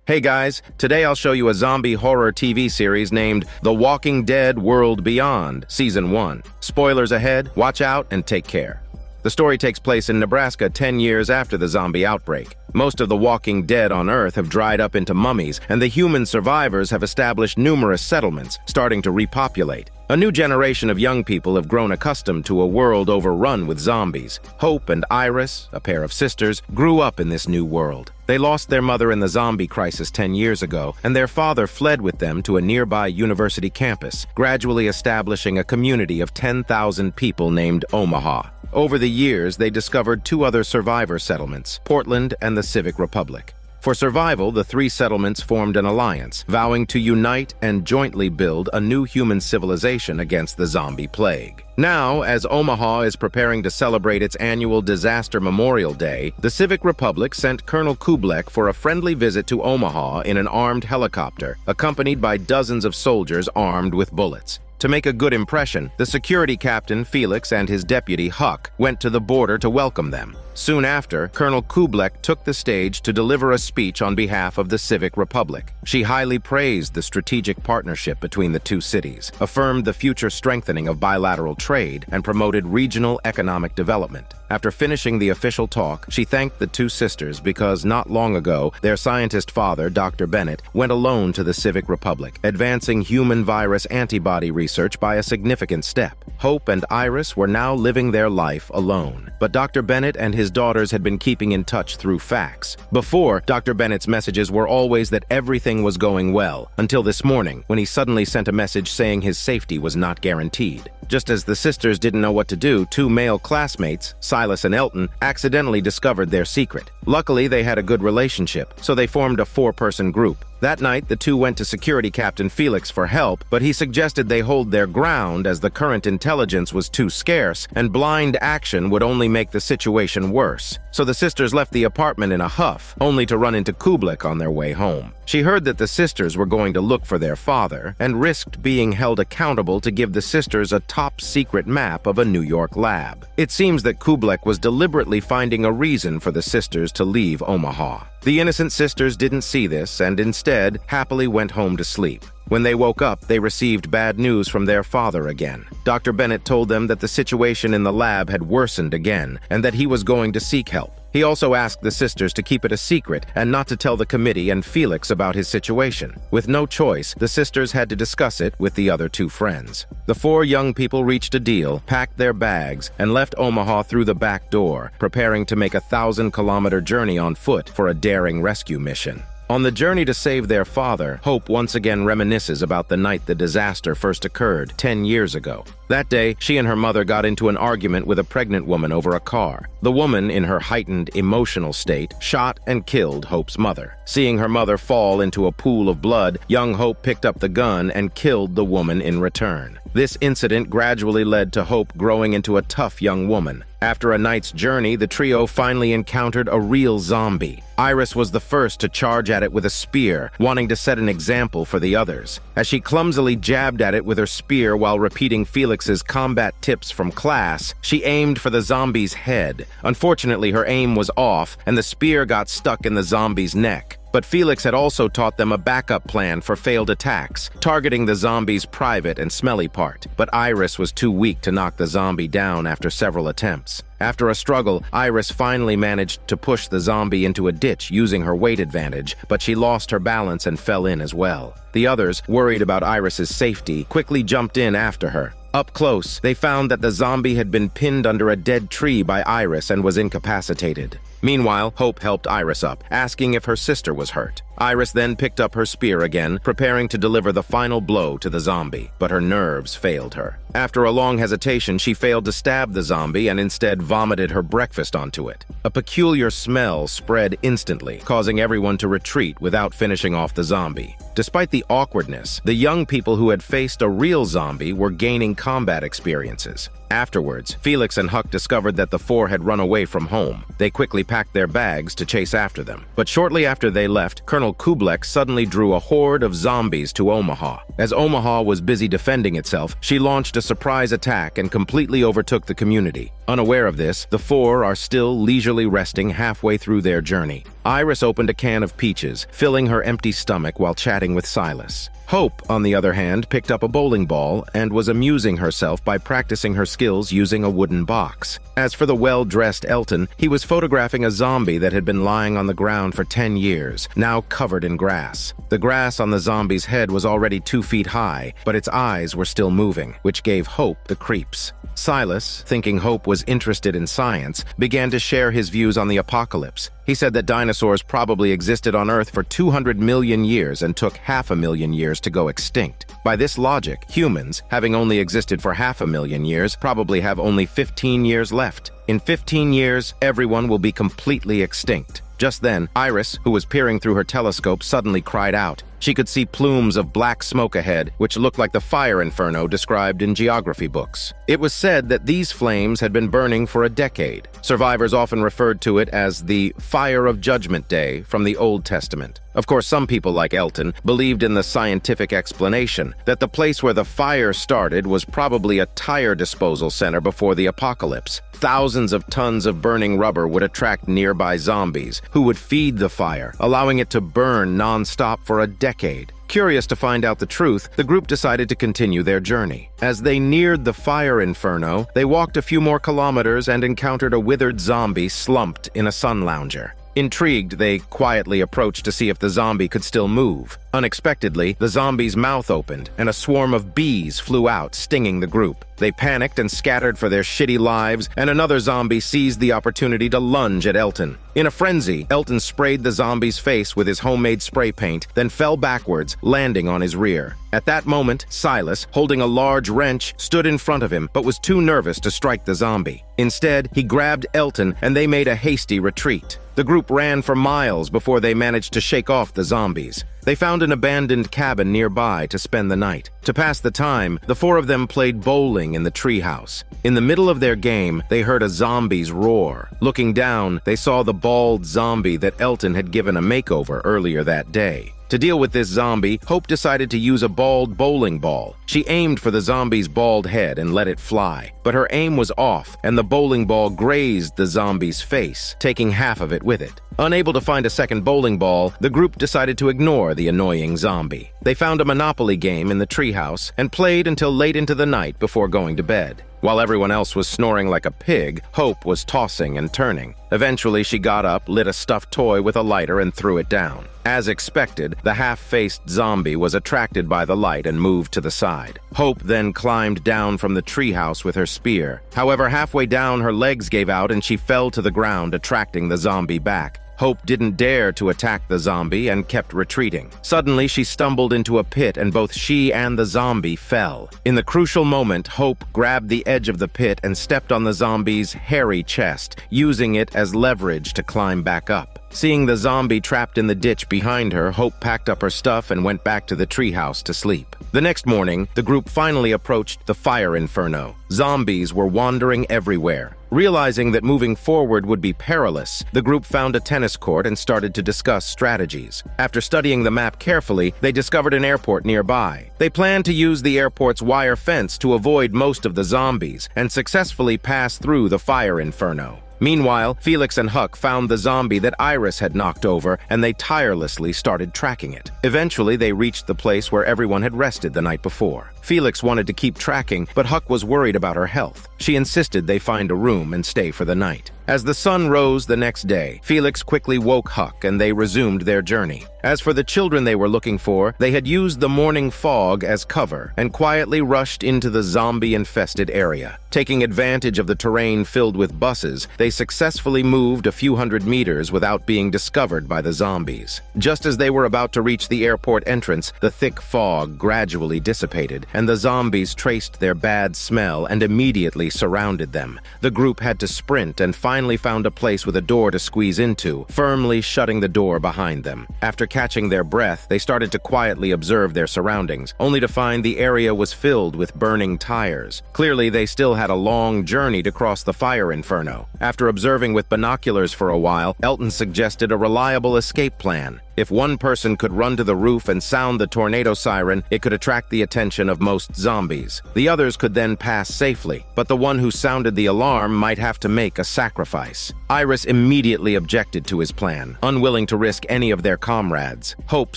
Hey guys, today I'll show you a zombie horror TV series named The Walking Dead World Beyond, Season 1. Spoilers ahead, watch out and take care. The story takes place in Nebraska 10 years after the zombie outbreak. Most of the walking dead on Earth have dried up into mummies, and the human survivors have established numerous settlements, starting to repopulate. A new generation of young people have grown accustomed to a world overrun with zombies. Hope and Iris, a pair of sisters, grew up in this new world. They lost their mother in the zombie crisis 10 years ago, and their father fled with them to a nearby university campus, gradually establishing a community of 10,000 people named Omaha. Over the years, they discovered two other survivor settlements, Portland and the Civic Republic. For survival, the three settlements formed an alliance, vowing to unite and jointly build a new human civilization against the zombie plague. Now, as Omaha is preparing to celebrate its annual Disaster Memorial Day, the Civic Republic sent Colonel Kublek for a friendly visit to Omaha in an armed helicopter, accompanied by dozens of soldiers armed with bullets. To make a good impression, the security captain, Felix, and his deputy, Huck, went to the border to welcome them. Soon after, Colonel Kublek took the stage to deliver a speech on behalf of the Civic Republic. She highly praised the strategic partnership between the two cities, affirmed the future strengthening of bilateral trade, and promoted regional economic development. After finishing the official talk, she thanked the two sisters because not long ago, their scientist father, Dr. Bennett, went alone to the Civic Republic, advancing human virus antibody research by a significant step. Hope and Iris were now living their life alone, but Dr. Bennett and his daughters had been keeping in touch through fax. Before, Dr. Bennett's messages were always that everything was going well, until this morning, when he suddenly sent a message saying his safety was not guaranteed. Just as the sisters didn't know what to do, two male classmates, Silas and Elton, accidentally discovered their secret. Luckily, they had a good relationship, so they formed a four-person group. That night, the two went to Security Captain Felix for help, but he suggested they hold their ground as the current intelligence was too scarce, and blind action would only make the situation worse. So the sisters left the apartment in a huff, only to run into Kublek on their way home. She heard that the sisters were going to look for their father, and risked being held accountable to give the sisters a top-secret map of a New York lab. It seems that Kublek was deliberately finding a reason for the sisters to leave Omaha. The innocent sisters didn't see this and instead happily went home to sleep. When they woke up, they received bad news from their father again. Dr. Bennett told them that the situation in the lab had worsened again and that he was going to seek help. He also asked the sisters to keep it a secret and not to tell the committee and Felix about his situation. With no choice, the sisters had to discuss it with the other two friends. The four young people reached a deal, packed their bags, and left Omaha through the back door, preparing to make a 1,000-kilometer journey on foot for a daring rescue mission. On the journey to save their father, Hope once again reminisces about the night the disaster first occurred 10 years ago. That day, she and her mother got into an argument with a pregnant woman over a car. The woman, in her heightened emotional state, shot and killed Hope's mother. Seeing her mother fall into a pool of blood, young Hope picked up the gun and killed the woman in return. This incident gradually led to Hope growing into a tough young woman. After a night's journey, the trio finally encountered a real zombie. Iris was the first to charge at it with a spear, wanting to set an example for the others. As she clumsily jabbed at it with her spear while repeating Felix's combat tips from class, she aimed for the zombie's head. Unfortunately, her aim was off, and the spear got stuck in the zombie's neck. But Felix had also taught them a backup plan for failed attacks, targeting the zombie's private and smelly part. But Iris was too weak to knock the zombie down after several attempts. After a struggle, Iris finally managed to push the zombie into a ditch using her weight advantage, but she lost her balance and fell in as well. The others, worried about Iris's safety, quickly jumped in after her. Up close, they found that the zombie had been pinned under a dead tree by Iris and was incapacitated. Meanwhile, Hope helped Iris up, asking if her sister was hurt. Iris then picked up her spear again, preparing to deliver the final blow to the zombie, but her nerves failed her. After a long hesitation, she failed to stab the zombie and instead vomited her breakfast onto it. A peculiar smell spread instantly, causing everyone to retreat without finishing off the zombie. Despite the awkwardness, the young people who had faced a real zombie were gaining combat experiences. Afterwards, Felix and Huck discovered that the four had run away from home. They quickly packed their bags to chase after them. But shortly after they left, Colonel Kublek suddenly drew a horde of zombies to Omaha. As Omaha was busy defending itself, she launched a surprise attack and completely overtook the community. Unaware of this, the four are still leisurely resting halfway through their journey. Iris opened a can of peaches, filling her empty stomach while chatting with Silas. Hope, on the other hand, picked up a bowling ball and was amusing herself by practicing her skills using a wooden box. As for the well-dressed Elton, he was photographing a zombie that had been lying on the ground for 10 years, now covered in grass. The grass on the zombie's head was already 2 feet high, but its eyes were still moving, which gave Hope the creeps. Silas, thinking Hope was interested in science, began to share his views on the apocalypse. He said that dinosaurs probably existed on Earth for 200 million years and took 500,000 years to go extinct. By this logic, humans, having only existed for 500,000 years, probably have only 15 years left. In 15 years, everyone will be completely extinct. Just then, Iris, who was peering through her telescope, suddenly cried out. She could see plumes of black smoke ahead, which looked like the fire inferno described in geography books. It was said that these flames had been burning for a decade. Survivors often referred to it as the Fire of Judgment Day from the Old Testament. Of course, some people like Elton believed in the scientific explanation that the place where the fire started was probably a tire disposal center before the apocalypse. Thousands of tons of burning rubber would attract nearby zombies, who would feed the fire, allowing it to burn non-stop for a decade. Curious to find out the truth, the group decided to continue their journey. As they neared the fire inferno, they walked a few more kilometers and encountered a withered zombie slumped in a sun lounger. Intrigued, they quietly approached to see if the zombie could still move. Unexpectedly, the zombie's mouth opened, and a swarm of bees flew out, stinging the group. They panicked and scattered for their shitty lives, and another zombie seized the opportunity to lunge at Elton. In a frenzy, Elton sprayed the zombie's face with his homemade spray paint, then fell backwards, landing on his rear. At that moment, Silas, holding a large wrench, stood in front of him, but was too nervous to strike the zombie. Instead, he grabbed Elton, and they made a hasty retreat. The group ran for miles before they managed to shake off the zombies. They found an abandoned cabin nearby to spend the night. To pass the time, the four of them played bowling in the treehouse. In the middle of their game, they heard a zombie's roar. Looking down, they saw the bald zombie that Elton had given a makeover earlier that day. To deal with this zombie, Hope decided to use a bald bowling ball. She aimed for the zombie's bald head and let it fly, but her aim was off, and the bowling ball grazed the zombie's face, taking half of it with it. Unable to find a second bowling ball, the group decided to ignore the annoying zombie. They found a Monopoly game in the treehouse and played until late into the night before going to bed. While everyone else was snoring like a pig, Hope was tossing and turning. Eventually, she got up, lit a stuffed toy with a lighter, and threw it down. As expected, the half-faced zombie was attracted by the light and moved to the side. Hope then climbed down from the treehouse with her spear. However, halfway down, her legs gave out and she fell to the ground, attracting the zombie back. Hope didn't dare to attack the zombie and kept retreating. Suddenly, she stumbled into a pit and both she and the zombie fell. In the crucial moment, Hope grabbed the edge of the pit and stepped on the zombie's hairy chest, using it as leverage to climb back up. Seeing the zombie trapped in the ditch behind her, Hope packed up her stuff and went back to the treehouse to sleep. The next morning, the group finally approached the fire inferno. Zombies were wandering everywhere. Realizing that moving forward would be perilous, the group found a tennis court and started to discuss strategies. After studying the map carefully, they discovered an airport nearby. They planned to use the airport's wire fence to avoid most of the zombies and successfully pass through the fire inferno. Meanwhile, Felix and Huck found the zombie that Iris had knocked over, and they tirelessly started tracking it. Eventually, they reached the place where everyone had rested the night before. Felix wanted to keep tracking, but Huck was worried about her health. She insisted they find a room and stay for the night. As the sun rose the next day, Felix quickly woke Huck and they resumed their journey. As for the children they were looking for, they had used the morning fog as cover and quietly rushed into the zombie-infested area. Taking advantage of the terrain filled with buses, they successfully moved a few hundred meters without being discovered by the zombies. Just as they were about to reach the airport entrance, the thick fog gradually dissipated, and the zombies traced their bad smell and immediately surrounded them. The group had to sprint and finally finally found a place with a door to squeeze into, firmly shutting the door behind them. After catching their breath, they started to quietly observe their surroundings, only to find the area was filled with burning tires. Clearly, they still had a long journey to cross the fire inferno. After observing with binoculars for a while, Elton suggested a reliable escape plan. If one person could run to the roof and sound the tornado siren, it could attract the attention of most zombies. The others could then pass safely, but the one who sounded the alarm might have to make a sacrifice. Iris immediately objected to his plan, unwilling to risk any of their comrades. Hope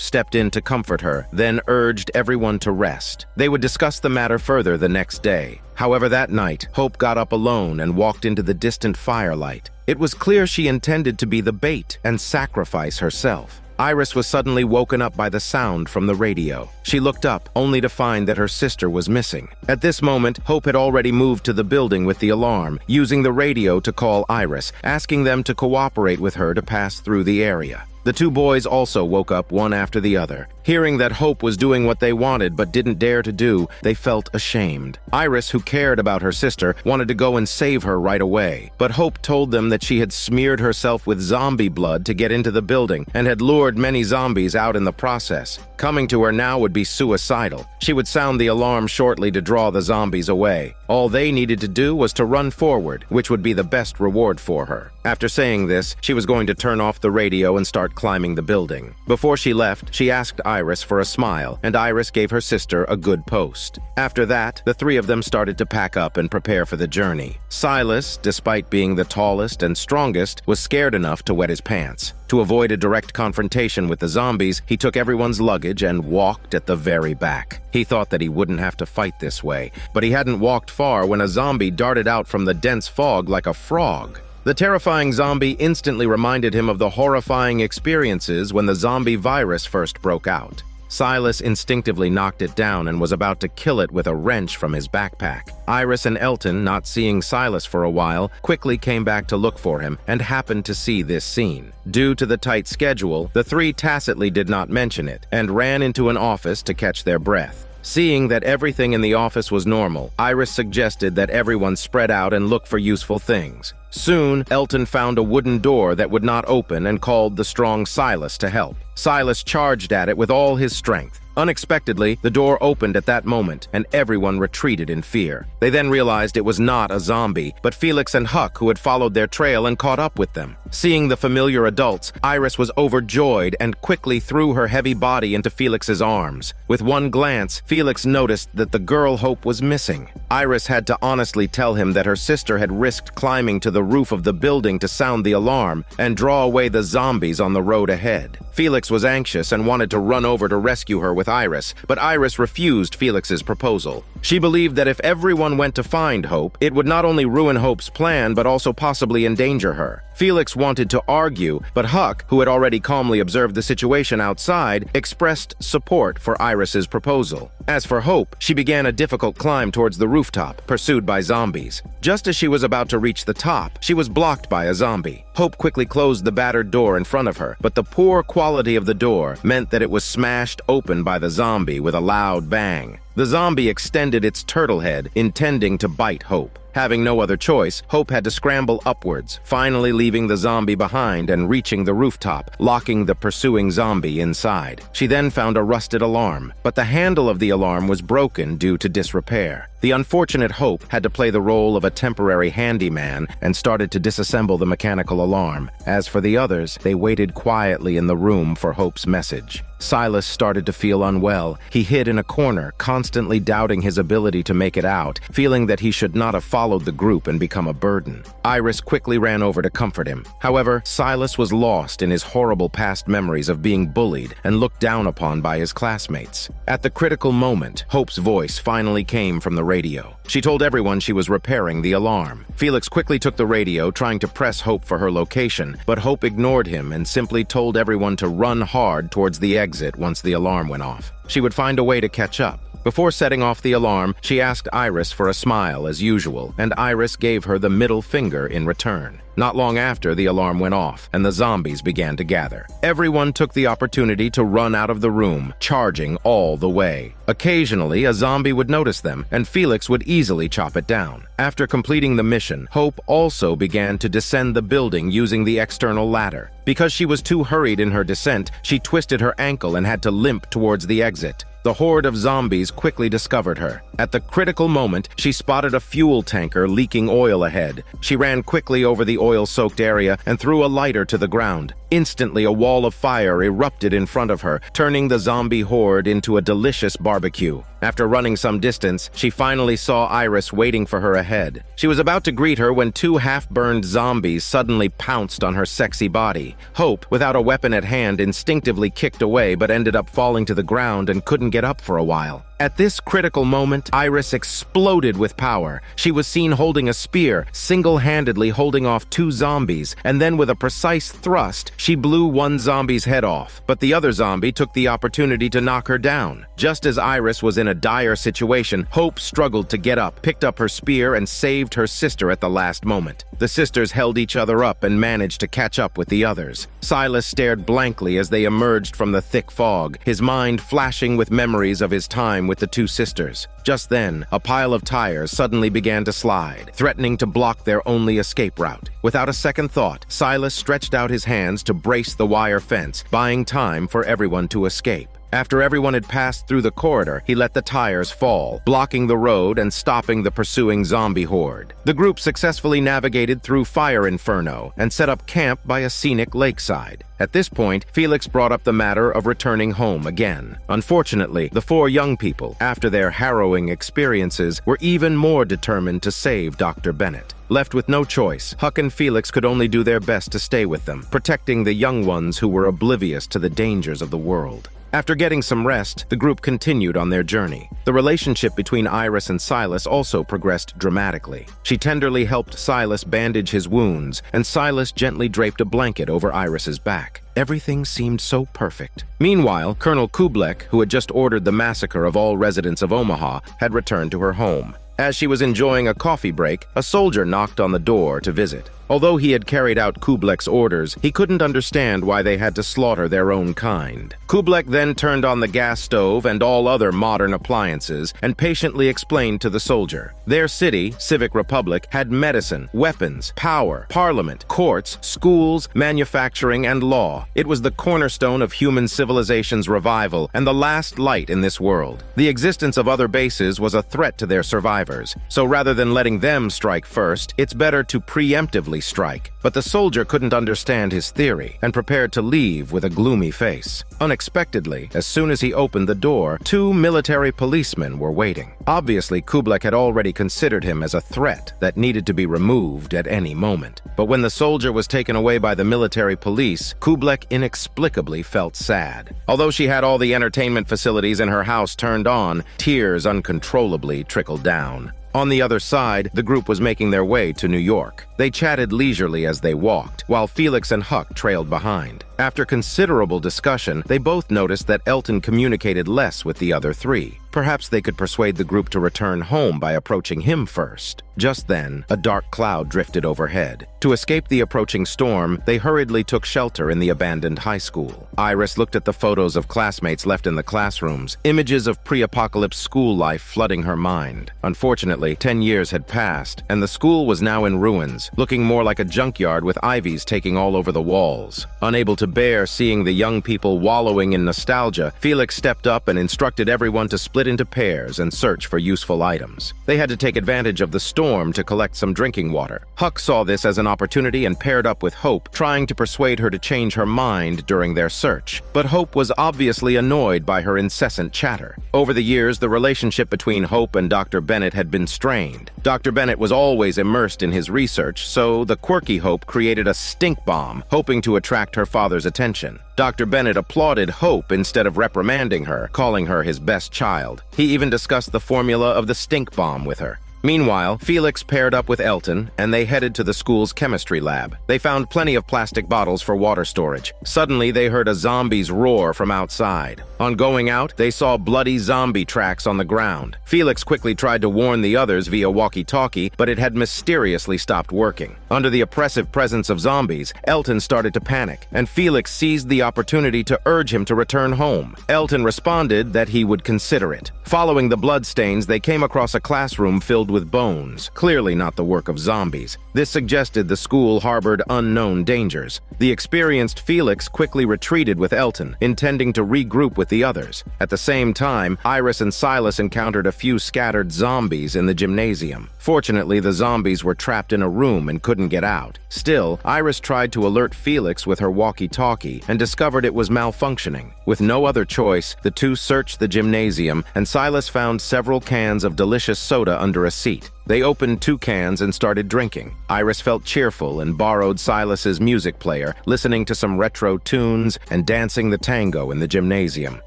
stepped in to comfort her, then urged everyone to rest. They would discuss the matter further the next day. However, that night, Hope got up alone and walked into the distant firelight. It was clear she intended to be the bait and sacrifice herself. Iris was suddenly woken up by the sound from the radio. She looked up, only to find that her sister was missing. At this moment, Hope had already moved to the building with the alarm, using the radio to call Iris, asking them to cooperate with her to pass through the area. The two boys also woke up one after the other. Hearing that Hope was doing what they wanted but didn't dare to do, they felt ashamed. Iris, who cared about her sister, wanted to go and save her right away. But Hope told them that she had smeared herself with zombie blood to get into the building and had lured many zombies out in the process. Coming to her now would be suicidal. She would sound the alarm shortly to draw the zombies away. All they needed to do was to run forward, which would be the best reward for her. After saying this, she was going to turn off the radio and start climbing the building. Before she left, she asked Iris for a smile, and Iris gave her sister a good post. After that, the three of them started to pack up and prepare for the journey. Silas, despite being the tallest and strongest, was scared enough to wet his pants. To avoid a direct confrontation with the zombies, he took everyone's luggage and walked at the very back. He thought that he wouldn't have to fight this way, but he hadn't walked far when a zombie darted out from the dense fog like a frog. The terrifying zombie instantly reminded him of the horrifying experiences when the zombie virus first broke out. Silas instinctively knocked it down and was about to kill it with a wrench from his backpack. Iris and Elton, not seeing Silas for a while, quickly came back to look for him and happened to see this scene. Due to the tight schedule, the three tacitly did not mention it and ran into an office to catch their breath. Seeing that everything in the office was normal, Iris suggested that everyone spread out and look for useful things. Soon, Elton found a wooden door that would not open and called the strong Silas to help. Silas charged at it with all his strength. Unexpectedly, the door opened at that moment, and everyone retreated in fear. They then realized it was not a zombie, but Felix and Huck, who had followed their trail and caught up with them. Seeing the familiar adults, Iris was overjoyed and quickly threw her heavy body into Felix's arms. With one glance, Felix noticed that the girl Hope was missing. Iris had to honestly tell him that her sister had risked climbing to the roof of the building to sound the alarm and draw away the zombies on the road ahead. Felix was anxious and wanted to run over to rescue her with Iris, but Iris refused Felix's proposal. She believed that if everyone went to find Hope, it would not only ruin Hope's plan, but also possibly endanger her. Felix wanted to argue, but Huck, who had already calmly observed the situation outside, expressed support for Iris's proposal. As for Hope, she began a difficult climb towards the rooftop, pursued by zombies. Just as she was about to reach the top, she was blocked by a zombie. Hope quickly closed the battered door in front of her, but the poor quality of the door meant that it was smashed open by the zombie with a loud bang. The zombie extended its turtle head, intending to bite Hope. Having no other choice, Hope had to scramble upwards, finally leaving the zombie behind and reaching the rooftop, locking the pursuing zombie inside. She then found a rusted alarm, but the handle of the alarm was broken due to disrepair. The unfortunate Hope had to play the role of a temporary handyman and started to disassemble the mechanical alarm. As for the others, they waited quietly in the room for Hope's message. Silas started to feel unwell. He hid in a corner, constantly doubting his ability to make it out, feeling that he should not have followed the group and become a burden. Iris quickly ran over to comfort him. However, Silas was lost in his horrible past memories of being bullied and looked down upon by his classmates. At the critical moment, Hope's voice finally came from the radio. She told everyone she was repairing the alarm. Felix quickly took the radio, trying to press Hope for her location, but Hope ignored him and simply told everyone to run hard towards the exit once the alarm went off. She would find a way to catch up. Before setting off the alarm, she asked Iris for a smile as usual, and Iris gave her the middle finger in return. Not long after, the alarm went off, and the zombies began to gather. Everyone took the opportunity to run out of the room, charging all the way. Occasionally, a zombie would notice them, and Felix would easily chop it down. After completing the mission, Hope also began to descend the building using the external ladder. Because she was too hurried in her descent, she twisted her ankle and had to limp towards the exit. The horde of zombies quickly discovered her. At the critical moment, she spotted a fuel tanker leaking oil ahead. She ran quickly over the oil-soaked area and threw a lighter to the ground. Instantly, a wall of fire erupted in front of her, turning the zombie horde into a delicious barbecue. After running some distance, she finally saw Iris waiting for her ahead. She was about to greet her when two half-burned zombies suddenly pounced on her sexy body. Hope, without a weapon at hand, instinctively kicked away but ended up falling to the ground and couldn't get up for a while. At this critical moment, Iris exploded with power. She was seen holding a spear, single-handedly holding off two zombies, and then with a precise thrust, she blew one zombie's head off. But the other zombie took the opportunity to knock her down. Just as Iris was in a dire situation, Hope struggled to get up, picked up her spear, and saved her sister at the last moment. The sisters held each other up and managed to catch up with the others. Silas stared blankly as they emerged from the thick fog, his mind flashing with memories of his time with the two sisters. Just then, a pile of tires suddenly began to slide, threatening to block their only escape route. Without a second thought, Silas stretched out his hands to brace the wire fence, buying time for everyone to escape. After everyone had passed through the corridor, he let the tires fall, blocking the road and stopping the pursuing zombie horde. The group successfully navigated through Fire Inferno and set up camp by a scenic lakeside. At this point, Felix brought up the matter of returning home again. Unfortunately, the four young people, after their harrowing experiences, were even more determined to save Dr. Bennett. Left with no choice, Huck and Felix could only do their best to stay with them, protecting the young ones who were oblivious to the dangers of the world. After getting some rest, the group continued on their journey. The relationship between Iris and Silas also progressed dramatically. She tenderly helped Silas bandage his wounds, and Silas gently draped a blanket over Iris's back. Everything seemed so perfect. Meanwhile, Colonel Kublek, who had just ordered the massacre of all residents of Omaha, had returned to her home. As she was enjoying a coffee break, a soldier knocked on the door to visit. Although he had carried out Kublek's orders, he couldn't understand why they had to slaughter their own kind. Kublek then turned on the gas stove and all other modern appliances and patiently explained to the soldier. Their city, Civic Republic, had medicine, weapons, power, parliament, courts, schools, manufacturing, and law. It was the cornerstone of human civilization's revival and the last light in this world. The existence of other bases was a threat to their survivors, so rather than letting them strike first, it's better to preemptively strike. But the soldier couldn't understand his theory and prepared to leave with a gloomy face. Unexpectedly, as soon as he opened the door, two military policemen were waiting. Obviously, Kublek had already considered him as a threat that needed to be removed at any moment. But when the soldier was taken away by the military police, Kublek inexplicably felt sad. Although she had all the entertainment facilities in her house turned on, tears uncontrollably trickled down. On the other side, the group was making their way to New York. They chatted leisurely as they walked, while Felix and Huck trailed behind. After considerable discussion, they both noticed that Elton communicated less with the other three. Perhaps they could persuade the group to return home by approaching him first. Just then, a dark cloud drifted overhead. To escape the approaching storm, they hurriedly took shelter in the abandoned high school. Iris looked at the photos of classmates left in the classrooms, images of pre-apocalypse school life flooding her mind. Unfortunately, 10 years had passed, and the school was now in ruins, looking more like a junkyard with ivies taking all over the walls. Unable to bear seeing the young people wallowing in nostalgia, Felix stepped up and instructed everyone to split into pairs and search for useful items. They had to take advantage of the storm to collect some drinking water. Huck saw this as an opportunity and paired up with Hope, trying to persuade her to change her mind during their search. But Hope was obviously annoyed by her incessant chatter. Over the years, the relationship between Hope and Dr. Bennett had been strained. Dr. Bennett was always immersed in his research, so the quirky Hope created a stink bomb, hoping to attract her father's attention. Dr. Bennett applauded Hope instead of reprimanding her, calling her his best child. He even discussed the formula of the stink bomb with her. Meanwhile, Felix paired up with Elton, and they headed to the school's chemistry lab. They found plenty of plastic bottles for water storage. Suddenly, they heard a zombie's roar from outside. On going out, they saw bloody zombie tracks on the ground. Felix quickly tried to warn the others via walkie-talkie, but it had mysteriously stopped working. Under the oppressive presence of zombies, Elton started to panic, and Felix seized the opportunity to urge him to return home. Elton responded that he would consider it. Following the bloodstains, they came across a classroom filled with bones, clearly not the work of zombies. This suggested the school harbored unknown dangers. The experienced Felix quickly retreated with Elton, intending to regroup with the others. At the same time, Iris and Silas encountered a few scattered zombies in the gymnasium. Fortunately, the zombies were trapped in a room and couldn't get out. Still, Iris tried to alert Felix with her walkie-talkie and discovered it was malfunctioning. With no other choice, the two searched the gymnasium, and Silas found several cans of delicious soda under a seat. They opened 2 cans and started drinking. Iris felt cheerful and borrowed Silas's music player, listening to some retro tunes and dancing the tango in the gymnasium.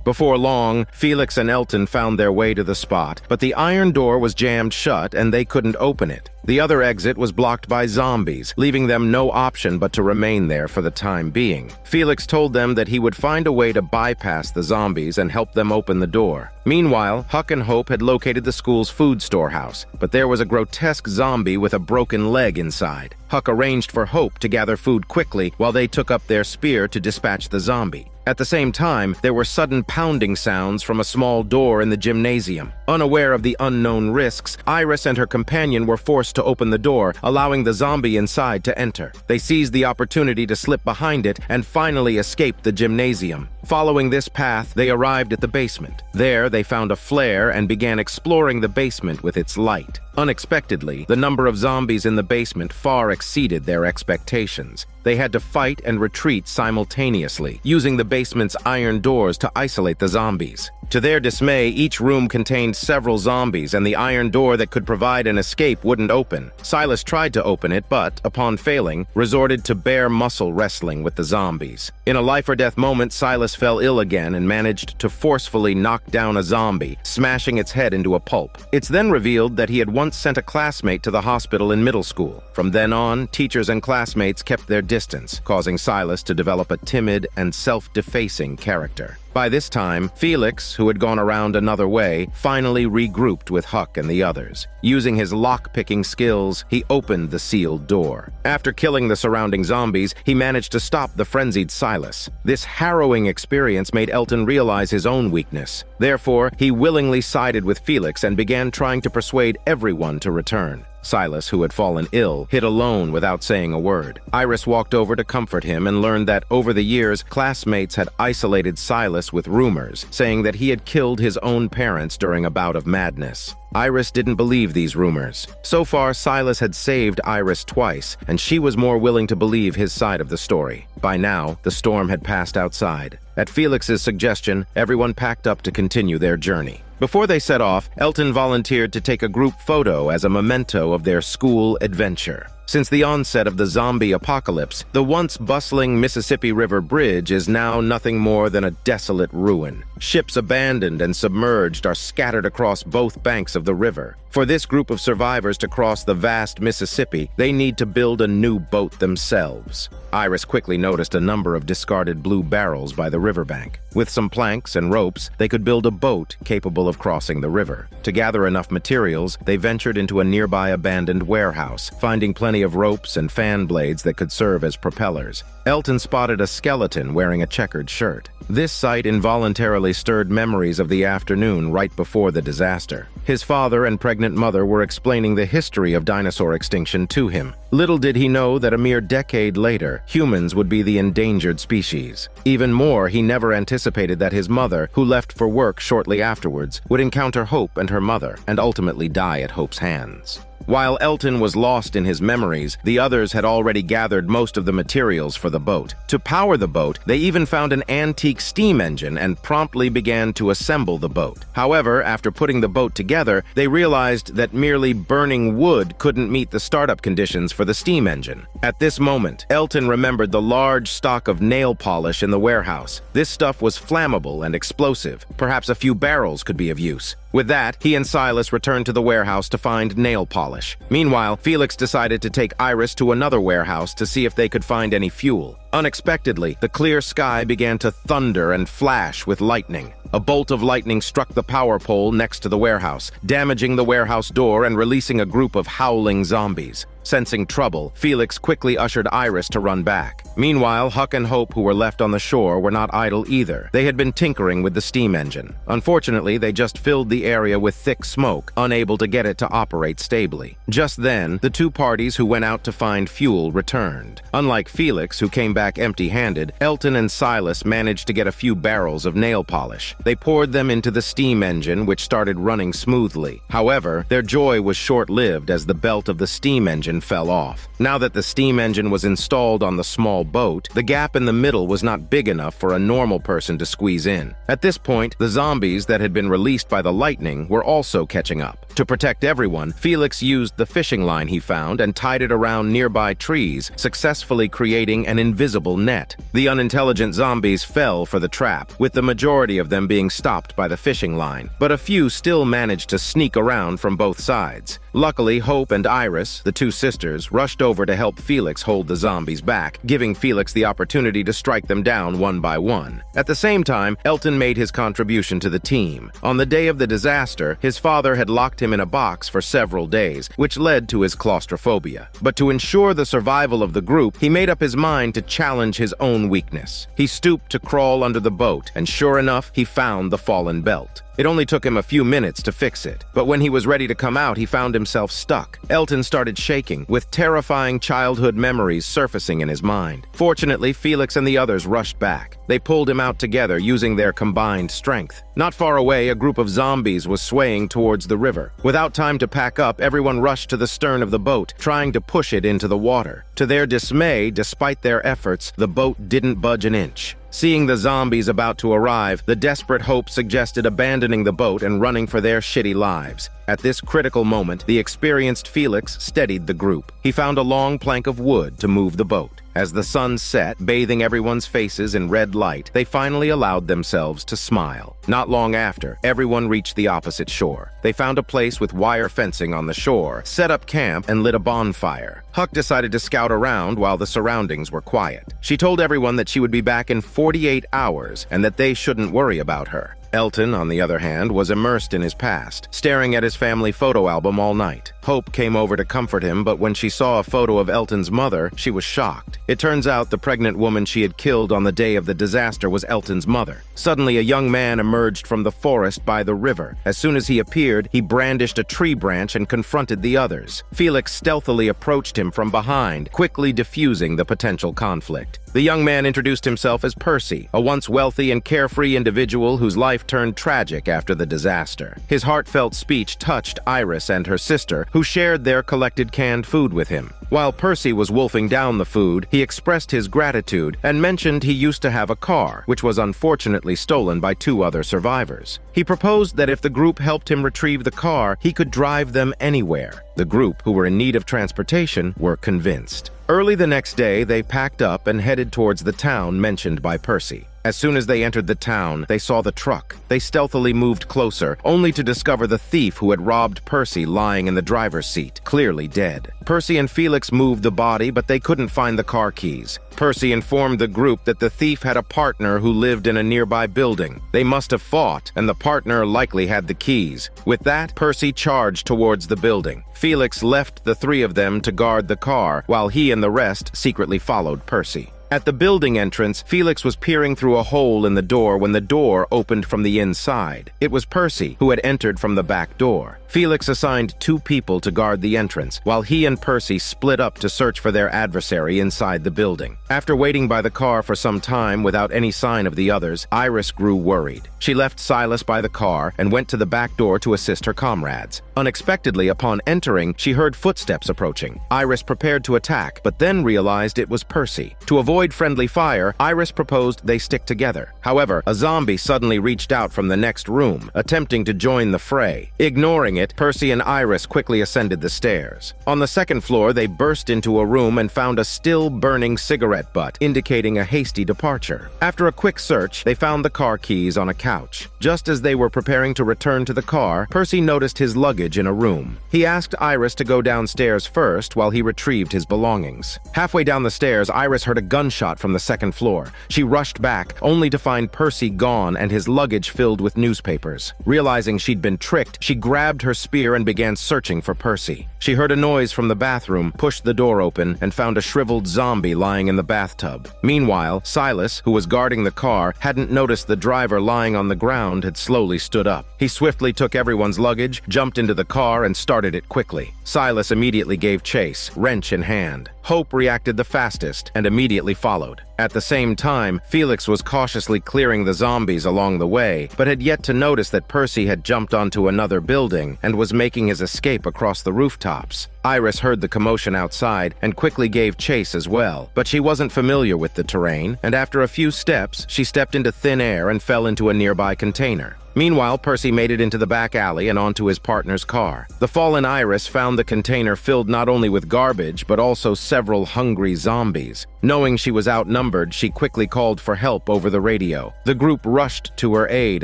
Before long, Felix and Elton found their way to the spot, but the iron door was jammed shut and they couldn't open it. The other exit was blocked by zombies, leaving them no option but to remain there for the time being. Felix told them that he would find a way to bypass the zombies and help them open the door. Meanwhile, Huck and Hope had located the school's food storehouse, but there was a grotesque zombie with a broken leg inside. Huck arranged for Hope to gather food quickly while they took up their spear to dispatch the zombie. At the same time, there were sudden pounding sounds from a small door in the gymnasium. Unaware of the unknown risks, Iris and her companion were forced to open the door, allowing the zombie inside to enter. They seized the opportunity to slip behind it and finally escaped the gymnasium. Following this path, they arrived at the basement. There, they found a flare and began exploring the basement with its light. Unexpectedly, the number of zombies in the basement far exceeded their expectations. They had to fight and retreat simultaneously, using the basement's iron doors to isolate the zombies. To their dismay, each room contained several zombies, and the iron door that could provide an escape wouldn't open. Silas tried to open it, but, upon failing, resorted to bare muscle wrestling with the zombies. In a life-or-death moment, Silas fell ill again and managed to forcefully knock down a zombie, smashing its head into a pulp. It's then revealed that he had once sent a classmate to the hospital in middle school. From then on, teachers and classmates kept their distance, causing Silas to develop a timid and self-defacing character. By this time, Felix, who had gone around another way, finally regrouped with Huck and the others. Using his lock-picking skills, he opened the sealed door. After killing the surrounding zombies, he managed to stop the frenzied Silas. This harrowing experience made Elton realize his own weakness. Therefore, he willingly sided with Felix and began trying to persuade everyone to return. Silas, who had fallen ill, hid alone without saying a word. Iris walked over to comfort him and learned that over the years, classmates had isolated Silas with rumors, saying that he had killed his own parents during a bout of madness. Iris didn't believe these rumors. So far, Silas had saved Iris twice, and she was more willing to believe his side of the story. By now, the storm had passed outside. At Felix's suggestion, everyone packed up to continue their journey. Before they set off, Elton volunteered to take a group photo as a memento of their school adventure. Since the onset of the zombie apocalypse, the once bustling Mississippi River Bridge is now nothing more than a desolate ruin. Ships abandoned and submerged are scattered across both banks of the river. For this group of survivors to cross the vast Mississippi, they need to build a new boat themselves. Iris quickly noticed a number of discarded blue barrels by the riverbank. With some planks and ropes, they could build a boat capable of crossing the river. To gather enough materials, they ventured into a nearby abandoned warehouse, finding plenty of ropes and fan blades that could serve as propellers. Elton spotted a skeleton wearing a checkered shirt. This sight involuntarily stirred memories of the afternoon right before the disaster. His father and pregnant mother were explaining the history of dinosaur extinction to him. Little did he know that a mere decade later, humans would be the endangered species. Even more, he never anticipated that his mother, who left for work shortly afterwards, would encounter Hope and her mother, and ultimately die at Hope's hands. While Elton was lost in his memories, the others had already gathered most of the materials for the boat. To power the boat, they even found an antique steam engine and promptly began to assemble the boat. However, after putting the boat together, they realized that merely burning wood couldn't meet the startup conditions for the steam engine. At this moment, Elton remembered the large stock of nail polish in the warehouse. This stuff was flammable and explosive. Perhaps a few barrels could be of use. With that, he and Silas returned to the warehouse to find nail polish. Meanwhile, Felix decided to take Iris to another warehouse to see if they could find any fuel. Unexpectedly, the clear sky began to thunder and flash with lightning. A bolt of lightning struck the power pole next to the warehouse, damaging the warehouse door and releasing a group of howling zombies. Sensing trouble, Felix quickly ushered Iris to run back. Meanwhile, Huck and Hope, who were left on the shore, were not idle either. They had been tinkering with the steam engine. Unfortunately, they just filled the area with thick smoke, unable to get it to operate stably. Just then, the two parties who went out to find fuel returned. Unlike Felix, who came back empty-handed, Elton and Silas managed to get a few barrels of nail polish. They poured them into the steam engine, which started running smoothly. However, their joy was short-lived as the belt of the steam engine fell off. Now that the steam engine was installed on the small boat, the gap in the middle was not big enough for a normal person to squeeze in. At this point, the zombies that had been released by the lightning were also catching up. To protect everyone, Felix used the fishing line he found and tied it around nearby trees, successfully creating an invisible net. The unintelligent zombies fell for the trap, with the majority of them being stopped by the fishing line, but a few still managed to sneak around from both sides. Luckily, Hope and Iris, the two sisters, rushed over to help Felix hold the zombies back, giving Felix the opportunity to strike them down one by one. At the same time, Elton made his contribution to the team. On the day of the disaster, his father had locked him in a box for several days, which led to his claustrophobia. But to ensure the survival of the group, he made up his mind to challenge his own weakness. He stooped to crawl under the boat, and sure enough, he found the fallen belt. It only took him a few minutes to fix it, but when he was ready to come out, he found himself stuck. Elton started shaking, with terrifying childhood memories surfacing in his mind. Fortunately, Felix and the others rushed back. They pulled him out together using their combined strength. Not far away, a group of zombies was swaying towards the river. Without time to pack up, everyone rushed to the stern of the boat, trying to push it into the water. To their dismay, despite their efforts, the boat didn't budge an inch. Seeing the zombies about to arrive, the desperate Hope suggested abandoning the boat and running for their shitty lives. At this critical moment, the experienced Felix steadied the group. He found a long plank of wood to move the boat. As the sun set, bathing everyone's faces in red light, they finally allowed themselves to smile. Not long after, everyone reached the opposite shore. They found a place with wire fencing on the shore, set up camp, and lit a bonfire. Huck decided to scout around while the surroundings were quiet. She told everyone that she would be back in 48 hours and that they shouldn't worry about her. Elton, on the other hand, was immersed in his past, staring at his family photo album all night. Hope came over to comfort him, but when she saw a photo of Elton's mother, she was shocked. It turns out the pregnant woman she had killed on the day of the disaster was Elton's mother. Suddenly, a young man emerged from the forest by the river. As soon as he appeared, he brandished a tree branch and confronted the others. Felix stealthily approached him from behind, quickly diffusing the potential conflict. The young man introduced himself as Percy, a once wealthy and carefree individual whose life turned tragic after the disaster. His heartfelt speech touched Iris and her sister, who shared their collected canned food with him. While Percy was wolfing down the food, he expressed his gratitude and mentioned he used to have a car, which was unfortunately stolen by two other survivors. He proposed that if the group helped him retrieve the car, he could drive them anywhere. The group, who were in need of transportation, were convinced. Early the next day, they packed up and headed towards the town mentioned by Percy. As soon as they entered the town, they saw the truck. They stealthily moved closer, only to discover the thief who had robbed Percy lying in the driver's seat, clearly dead. Percy and Felix moved the body, but they couldn't find the car keys. Percy informed the group that the thief had a partner who lived in a nearby building. They must have fought, and the partner likely had the keys. With that, Percy charged towards the building. Felix left the three of them to guard the car, while he and the rest secretly followed Percy. At the building entrance, Felix was peering through a hole in the door when the door opened from the inside. It was Percy, who had entered from the back door. Felix assigned two people to guard the entrance, while he and Percy split up to search for their adversary inside the building. After waiting by the car for some time without any sign of the others, Iris grew worried. She left Silas by the car and went to the back door to assist her comrades. Unexpectedly, upon entering, she heard footsteps approaching. Iris prepared to attack, but then realized it was Percy. To avoid avoid friendly fire, Iris proposed they stick together. However, a zombie suddenly reached out from the next room, attempting to join the fray. Ignoring it, Percy and Iris quickly ascended the stairs. On the second floor, they burst into a room and found a still-burning cigarette butt, indicating a hasty departure. After a quick search, they found the car keys on a couch. Just as they were preparing to return to the car, Percy noticed his luggage in a room. He asked Iris to go downstairs first while he retrieved his belongings. Halfway down the stairs, Iris heard a gunshot from the second floor. She rushed back, only to find Percy gone and his luggage filled with newspapers. Realizing she'd been tricked, she grabbed her spear and began searching for Percy. She heard a noise from the bathroom, pushed the door open, and found a shriveled zombie lying in the bathtub. Meanwhile, Silas, who was guarding the car, hadn't noticed the driver lying on the ground had slowly stood up. He swiftly took everyone's luggage, jumped into the car, and started it quickly. Silas immediately gave chase, wrench in hand. Hope reacted the fastest and immediately followed. At the same time, Felix was cautiously clearing the zombies along the way, but had yet to notice that Percy had jumped onto another building and was making his escape across the rooftops. Iris heard the commotion outside and quickly gave chase as well, but she wasn't familiar with the terrain, and after a few steps, she stepped into thin air and fell into a nearby container. Meanwhile, Percy made it into the back alley and onto his partner's car. The fallen Iris found the container filled not only with garbage, but also several hungry zombies. Knowing she was outnumbered, she quickly called for help over the radio. The group rushed to her aid,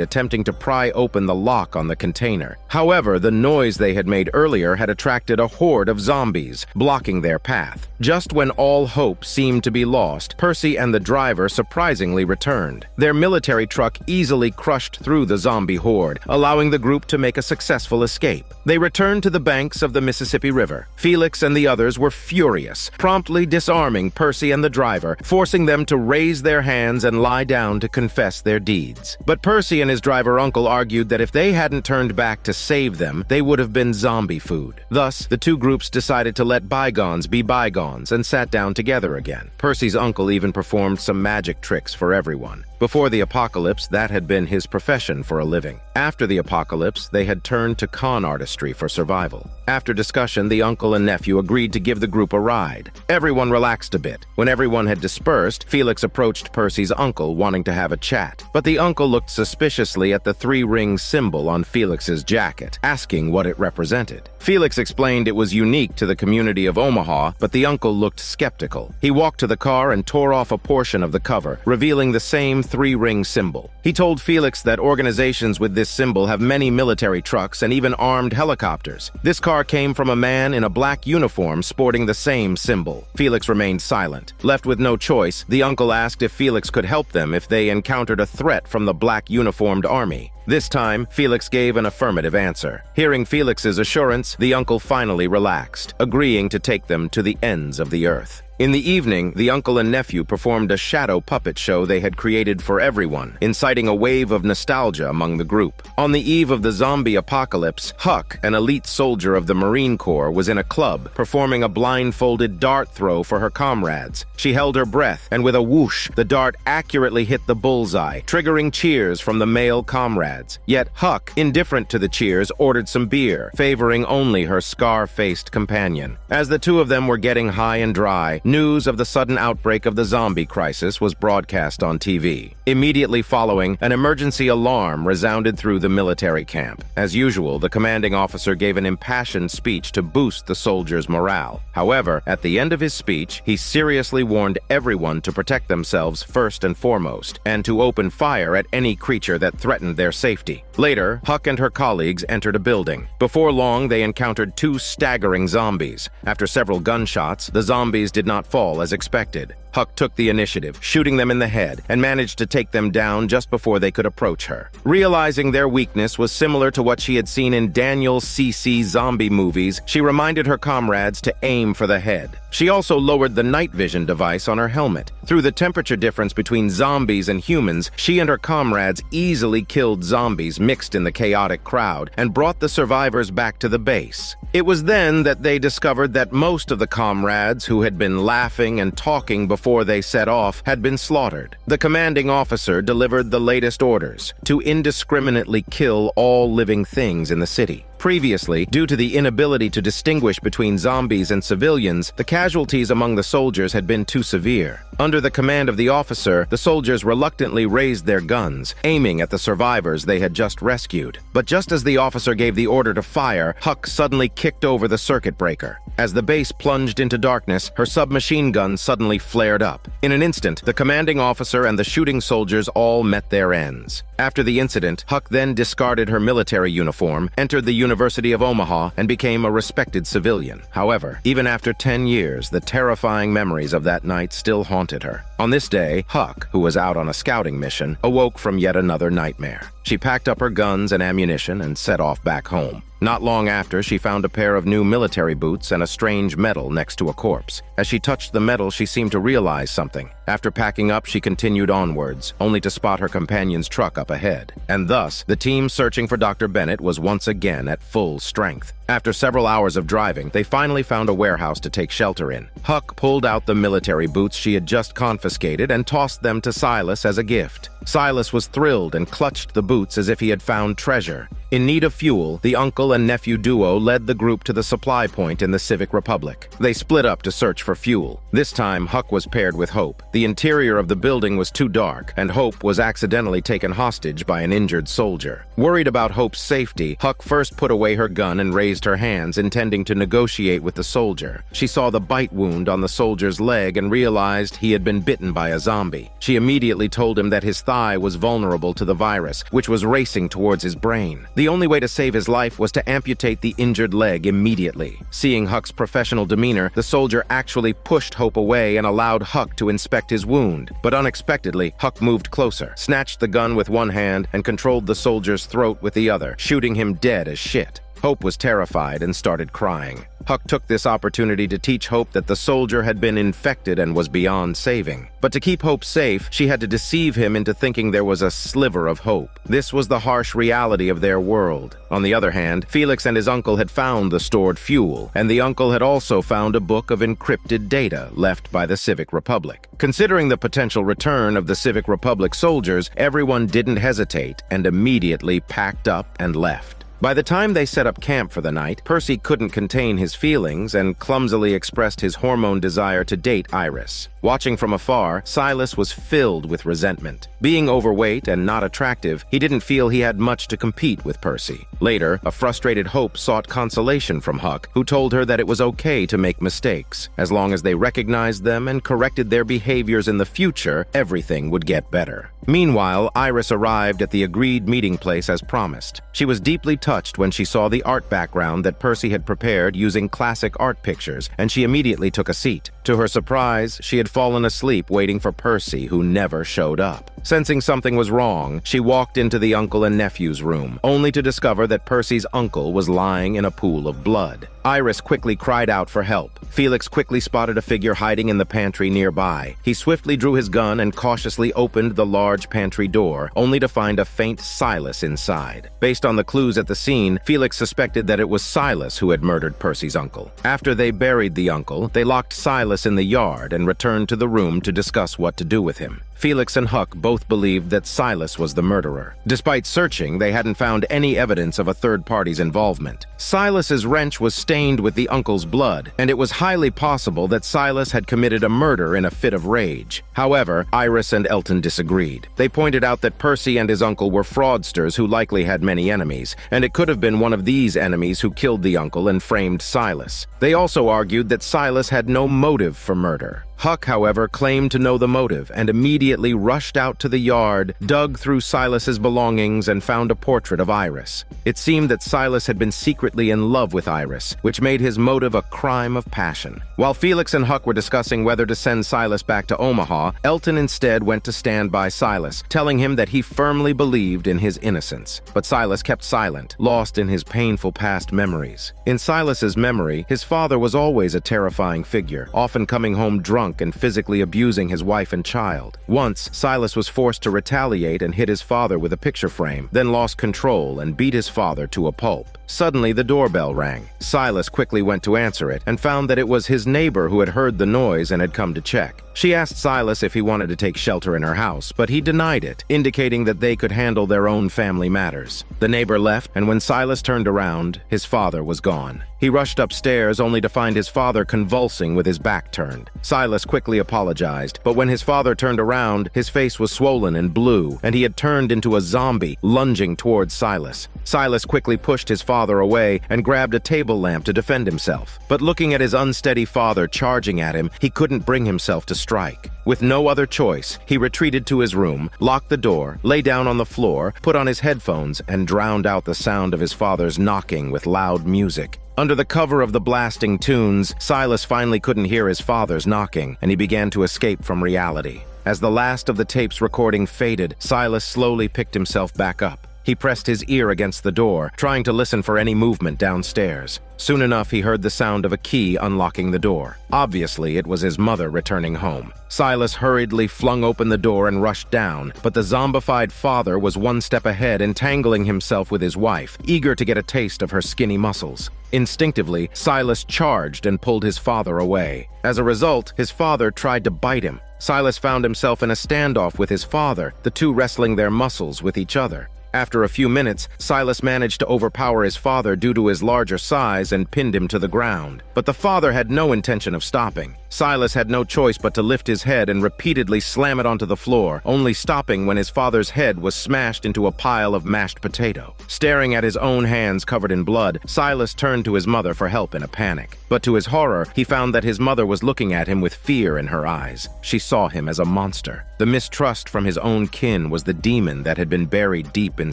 attempting to pry open the lock on the container. However, the noise they had made earlier had attracted a horde of zombies, blocking their path. Just when all hope seemed to be lost, Percy and the driver surprisingly returned. Their military truck easily crushed through the zombie horde, allowing the group to make a successful escape. They returned to the banks of the Mississippi River. Felix and the others were furious, promptly disarming Percy and the driver, forcing them to raise their hands and lie down to confess their deeds. But Percy and his driver uncle argued that if they hadn't turned back to save them, they would have been zombie food. Thus, the two groups decided to let bygones be bygones and sat down together again. Percy's uncle even performed some magic tricks for everyone. Before the apocalypse, that had been his profession for a living. After the apocalypse, they had turned to con artistry for survival. After discussion, the uncle and nephew agreed to give the group a ride. Everyone relaxed a bit. When everyone had dispersed, Felix approached Percy's uncle, wanting to have a chat. But the uncle looked suspiciously at the three-ring symbol on Felix's jacket, asking what it represented. Felix explained it was unique to the community of Omaha, but the uncle looked skeptical. He walked to the car and tore off a portion of the cover, revealing the same three-ring symbol. He told Felix that organizations with this symbol have many military trucks and even armed helicopters. This car came from a man in a black uniform sporting the same symbol. Felix remained silent. Left with no choice, the uncle asked if Felix could help them if they encountered a threat from the black uniformed army. This time, Felix gave an affirmative answer. Hearing Felix's assurance, the uncle finally relaxed, agreeing to take them to the ends of the earth. In the evening, the uncle and nephew performed a shadow puppet show they had created for everyone, inciting a wave of nostalgia among the group. On the eve of the zombie apocalypse, Huck, an elite soldier of the Marine Corps, was in a club, performing a blindfolded dart throw for her comrades. She held her breath, and with a whoosh, the dart accurately hit the bullseye, triggering cheers from the male comrades. Yet Huck, indifferent to the cheers, ordered some beer, favoring only her scar-faced companion. As the two of them were getting high and dry, news of the sudden outbreak of the zombie crisis was broadcast on TV. Immediately following, an emergency alarm resounded through the military camp. As usual, the commanding officer gave an impassioned speech to boost the soldiers' morale. However, at the end of his speech, he seriously warned everyone to protect themselves first and foremost, and to open fire at any creature that threatened their safety. Later, Huck and her colleagues entered a building. Before long, they encountered two staggering zombies. After several gunshots, the zombies did not fall as expected. Huck took the initiative, shooting them in the head, and managed to take them down just before they could approach her. Realizing their weakness was similar to what she had seen in Daniel C.C. zombie movies, she reminded her comrades to aim for the head. She also lowered the night vision device on her helmet. Through the temperature difference between zombies and humans, she and her comrades easily killed zombies mixed in the chaotic crowd and brought the survivors back to the base. It was then that they discovered that most of the comrades who had been laughing and talking before they set off had been slaughtered. The commanding officer delivered the latest orders to indiscriminately kill all living things in the city. Previously, due to the inability to distinguish between zombies and civilians, the casualties among the soldiers had been too severe. Under the command of the officer, the soldiers reluctantly raised their guns, aiming at the survivors they had just rescued. But just as the officer gave the order to fire, Huck suddenly kicked over the circuit breaker. As the base plunged into darkness, her submachine gun suddenly flared up. In an instant, the commanding officer and the shooting soldiers all met their ends. After the incident, Huck then discarded her military uniform, entered the University of Omaha, and became a respected civilian. However, even after 10 years, the terrifying memories of that night still haunted her. On this day, Huck, who was out on a scouting mission, awoke from yet another nightmare. She packed up her guns and ammunition and set off back home. Not long after, she found a pair of new military boots and a strange medal next to a corpse. As she touched the medal, she seemed to realize something. After packing up, she continued onwards, only to spot her companion's truck up ahead. And thus, the team searching for Dr. Bennett was once again at full strength. After several hours of driving, they finally found a warehouse to take shelter in. Huck pulled out the military boots she had just confiscated and tossed them to Silas as a gift. Silas was thrilled and clutched the boots as if he had found treasure. In need of fuel, the uncle and nephew duo led the group to the supply point in the Civic Republic. They split up to search for fuel. This time, Huck was paired with Hope. The interior of the building was too dark, and Hope was accidentally taken hostage by an injured soldier. Worried about Hope's safety, Huck first put away her gun and raised her hands, intending to negotiate with the soldier. She saw the bite wound on the soldier's leg and realized he had been bitten by a zombie. She immediately told him that his thigh was vulnerable to the virus, which was racing towards his brain. The only way to save his life was to amputate the injured leg immediately. Seeing Huck's professional demeanor, the soldier actually pushed Hope away and allowed Huck to inspect his wound. But unexpectedly, Huck moved closer, snatched the gun with one hand, and controlled the soldier's throat with the other, shooting him dead as shit. Hope was terrified and started crying. Huck took this opportunity to teach Hope that the soldier had been infected and was beyond saving. But to keep Hope safe, she had to deceive him into thinking there was a sliver of hope. This was the harsh reality of their world. On the other hand, Felix and his uncle had found the stored fuel, and the uncle had also found a book of encrypted data left by the Civic Republic. Considering the potential return of the Civic Republic soldiers, everyone didn't hesitate and immediately packed up and left. By the time they set up camp for the night, Percy couldn't contain his feelings and clumsily expressed his hormone desire to date Iris. Watching from afar, Silas was filled with resentment. Being overweight and not attractive, he didn't feel he had much to compete with Percy. Later, a frustrated Hope sought consolation from Huck, who told her that it was okay to make mistakes. As long as they recognized them and corrected their behaviors in the future, everything would get better. Meanwhile, Iris arrived at the agreed meeting place as promised. She was deeply touched when she saw the art background that Percy had prepared using classic art pictures, and she immediately took a seat. To her surprise, she had fallen asleep waiting for Percy, who never showed up. Sensing something was wrong, she walked into the uncle and nephew's room, only to discover that Percy's uncle was lying in a pool of blood. Iris quickly cried out for help. Felix quickly spotted a figure hiding in the pantry nearby. He swiftly drew his gun and cautiously opened the large pantry door, only to find a faint Silas inside. Based on the clues at the scene, Felix suspected that it was Silas who had murdered Percy's uncle. After they buried the uncle, they locked Silas in the yard and returned to the room to discuss what to do with him. Felix and Huck both believed that Silas was the murderer. Despite searching, they hadn't found any evidence of a third party's involvement. Silas's wrench was stained with the uncle's blood, and it was highly possible that Silas had committed a murder in a fit of rage. However, Iris and Elton disagreed. They pointed out that Percy and his uncle were fraudsters who likely had many enemies, and it could have been one of these enemies who killed the uncle and framed Silas. They also argued that Silas had no motive for murder. Huck, however, claimed to know the motive and immediately rushed out to the yard, dug through Silas's belongings, and found a portrait of Iris. It seemed that Silas had been secretly in love with Iris, which made his motive a crime of passion. While Felix and Huck were discussing whether to send Silas back to Omaha, Elton instead went to stand by Silas, telling him that he firmly believed in his innocence. But Silas kept silent, lost in his painful past memories. In Silas's memory, his father was always a terrifying figure, often coming home drunk and physically abusing his wife and child. Once, Silas was forced to retaliate and hit his father with a picture frame, then lost control and beat his father to a pulp. Suddenly, the doorbell rang. Silas quickly went to answer it and found that it was his neighbor who had heard the noise and had come to check. She asked Silas if he wanted to take shelter in her house, but he denied it, indicating that they could handle their own family matters. The neighbor left, and when Silas turned around, his father was gone. He rushed upstairs only to find his father convulsing with his back turned. Silas quickly apologized, but when his father turned around, his face was swollen and blue, and he had turned into a zombie, lunging towards Silas. Silas quickly pushed his father away and grabbed a table lamp to defend himself. But looking at his unsteady father charging at him, he couldn't bring himself to strike. With no other choice, he retreated to his room, locked the door, lay down on the floor, put on his headphones, and drowned out the sound of his father's knocking with loud music. Under the cover of the blasting tunes, Silas finally couldn't hear his father's knocking, and he began to escape from reality. As the last of the tape's recording faded, Silas slowly picked himself back up. He pressed his ear against the door, trying to listen for any movement downstairs. Soon enough, he heard the sound of a key unlocking the door. Obviously, it was his mother returning home. Silas hurriedly flung open the door and rushed down, but the zombified father was one step ahead, entangling himself with his wife, eager to get a taste of her skinny muscles. Instinctively, Silas charged and pulled his father away. As a result, his father tried to bite him. Silas found himself in a standoff with his father, the two wrestling their muscles with each other. After a few minutes, Silas managed to overpower his father due to his larger size and pinned him to the ground. But the father had no intention of stopping. Silas had no choice but to lift his head and repeatedly slam it onto the floor, only stopping when his father's head was smashed into a pile of mashed potato. Staring at his own hands covered in blood, Silas turned to his mother for help in a panic. But to his horror, he found that his mother was looking at him with fear in her eyes. She saw him as a monster. The mistrust from his own kin was the demon that had been buried deep in